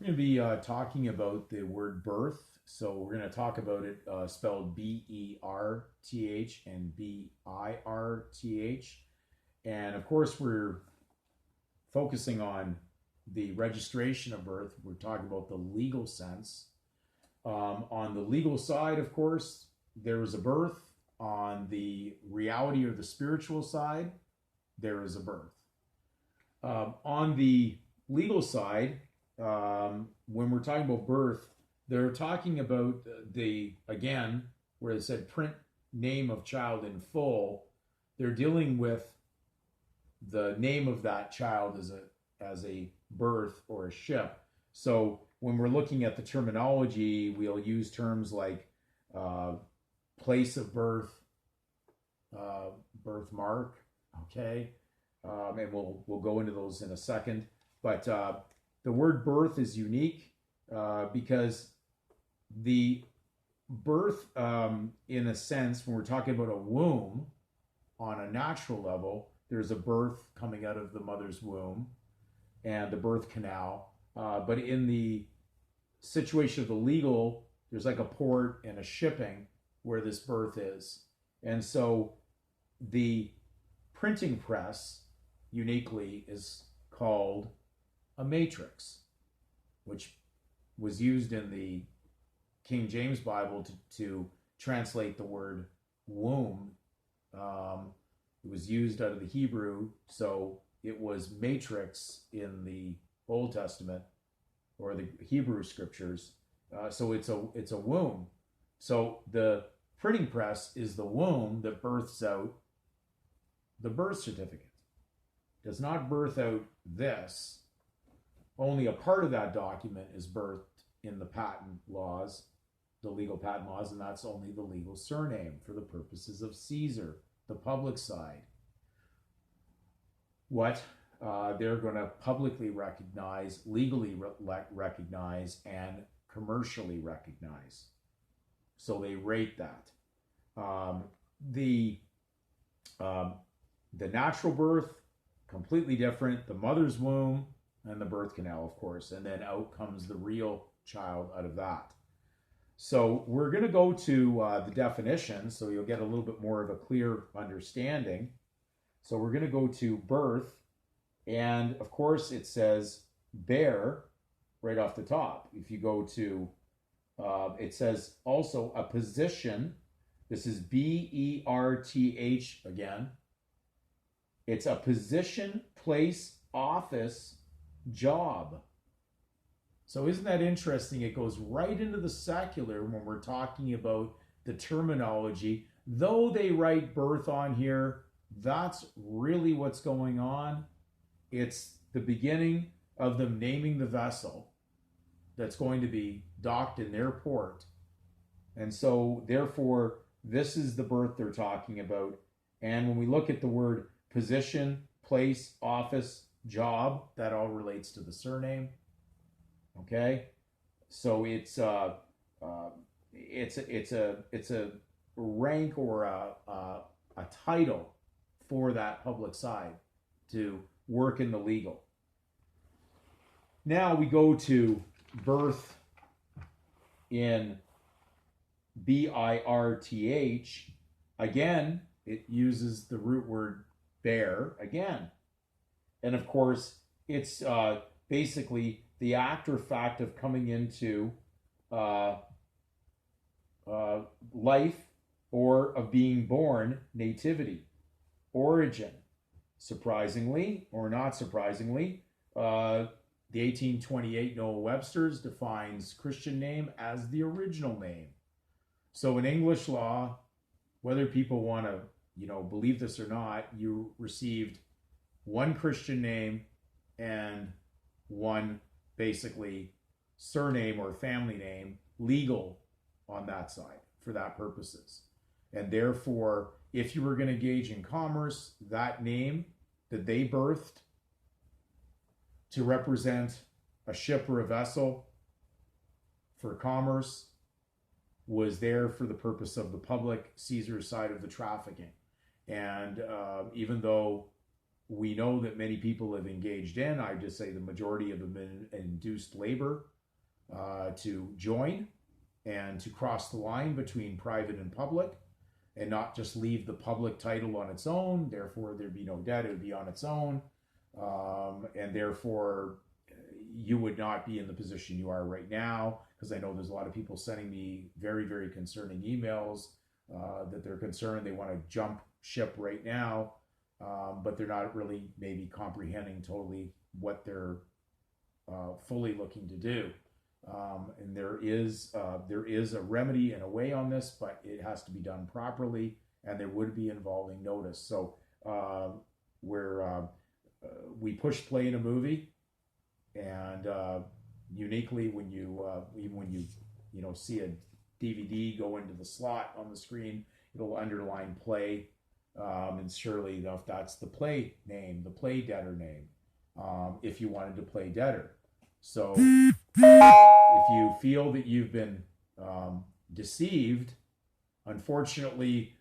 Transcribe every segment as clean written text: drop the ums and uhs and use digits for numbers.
We're going to be talking about the word birth. So we're going to talk about it spelled Berth and Birth. And of course, we're focusing on the registration of birth. We're talking about the legal sense. On the legal side, of course, there is a birth. On the reality or the spiritual side, there is a birth. On the legal side, when we're talking about birth, they're talking about again, where it said print name of child in full, they're dealing with the name of that child as a birth or a ship. So when we're looking at the terminology, we'll use terms like place of birth, birthmark, okay, and we'll go into those in a second. But the word birth is unique because the birth, in a sense, when we're talking about a womb on a natural level, there's a birth coming out of the mother's womb and the birth canal. But in the situation of the legal, there's like a port and a shipping where this birth is. And so the printing press uniquely is called a matrix, which was used in the King James Bible to translate the word womb. It was used out of the Hebrew, so it was matrix in the Old Testament or the Hebrew scriptures. So it's a womb. So the printing press is the womb that births out the birth certificate. Does not birth out this. Only a part of that document is birthed in the patent laws, the legal patent laws, and that's only the legal surname for the purposes of Caesar, the public side. What they're going to publicly recognize, legally recognize, and commercially recognize. So they rate that. The natural birth, completely different. The mother's womb and the birth canal, of course, and then out comes the real child out of that. So we're going to go to the definition, so you'll get a little bit more of a clear understanding. So we're going to go to birth, and of course it says bear right off the top. If you go to, it says also a position. This is Berth again. It's a position, place, office, job. So isn't that interesting? It goes right into the secular when we're talking about the terminology. Though they write birth on here, that's really what's going on. It's the beginning of them naming the vessel that's going to be docked in their port. And so therefore, this is the birth they're talking about. And when we look at the word position, place, office, job, that all relates to the surname. Okay, so it's a rank or a title for that public side to work in the legal. Now we go to birth in Birth. Again, it uses the root word bear again. And of course, it's basically the act or fact of coming into life or of being born, nativity, origin. Surprisingly or not surprisingly, the 1828 Noah Webster's defines Christian name as the original name. So in English law, whether people want to, believe this or not, you received one Christian name and one basically surname or family name legal on that side for that purposes. And therefore, if you were going to engage in commerce, that name that they birthed to represent a ship or a vessel for commerce was there for the purpose of the public Caesar side of the trafficking. And even though we know that many people have engaged in, I just say the majority of them in induced labor to join and to cross the line between private and public, and not just leave the public title on its own. Therefore, there'd be no debt; it would be on its own, and therefore you would not be in the position you are right now. Because I know there's a lot of people sending me very, very concerning emails that they're concerned, they want to jump ship right now, but they're not really maybe comprehending totally what they're fully looking to do. And there is a remedy and a way on this, but it has to be done properly, and there would be involving notice. So we push play in a movie, and uniquely when you even when you see a DVD go into the slot on the screen, it'll underline play, and surely enough, that's the play name, the play debtor name, if you wanted to play debtor. So if you feel that you've been deceived, unfortunately,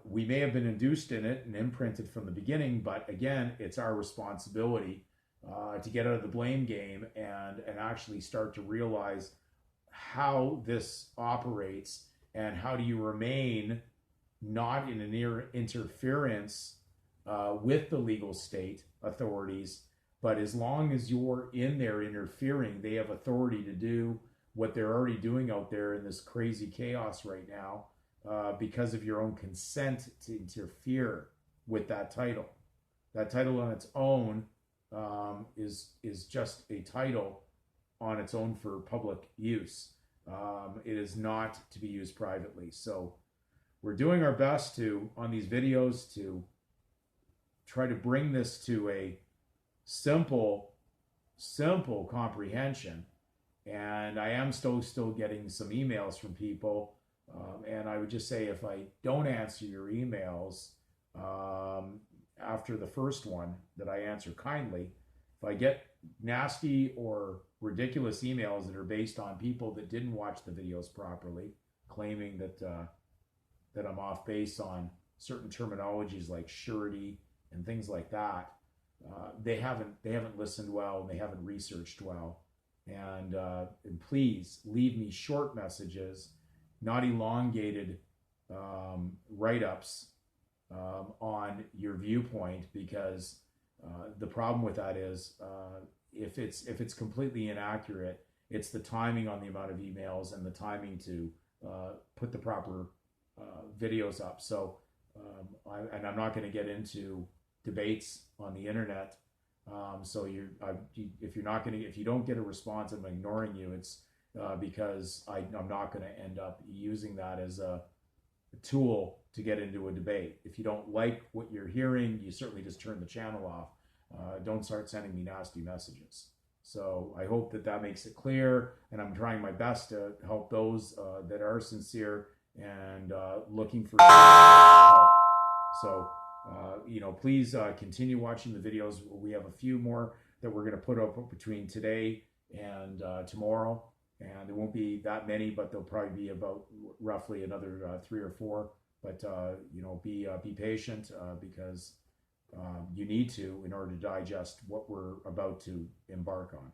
we may have been induced in it and imprinted from the beginning, but again, it's our responsibility to get out of the blame game and actually start to realize how this operates, and how do you remain not in an interference with the legal state authorities, but as long as you're in there interfering, they have authority to do what they're already doing out there in this crazy chaos right now, because of your own consent to interfere with that title. That title on its own is just a title on its own for public use. It is not to be used privately. So we're doing our best on these videos, to try to bring this to a simple comprehension. And I am still getting some emails from people, and I would just say, if I don't answer your emails after the first one that I answer kindly, if I get nasty or ridiculous emails that are based on people that didn't watch the videos properly, claiming that I'm off base on certain terminologies like surety and things like that, they haven't listened well, and they haven't researched well. And please leave me short messages, not elongated write-ups on your viewpoint, because the problem with that is if it's completely inaccurate, it's the timing on the amount of emails and the timing to put the proper videos up. So I'm not going to get into debates on the internet. So if you don't get a response, I'm ignoring you. It's because I'm not going to end up using that as a tool to get into a debate. If you don't like what you're hearing, you certainly just turn the channel off. Don't start sending me nasty messages. So I hope that makes it clear, and I'm trying my best to help those that are sincere and looking for help. So please continue watching the videos. We have a few more that we're going to put up between today and tomorrow, and there won't be that many, but there'll probably be about roughly another 3 or 4. But be patient, because you need to, in order to digest what we're about to embark on.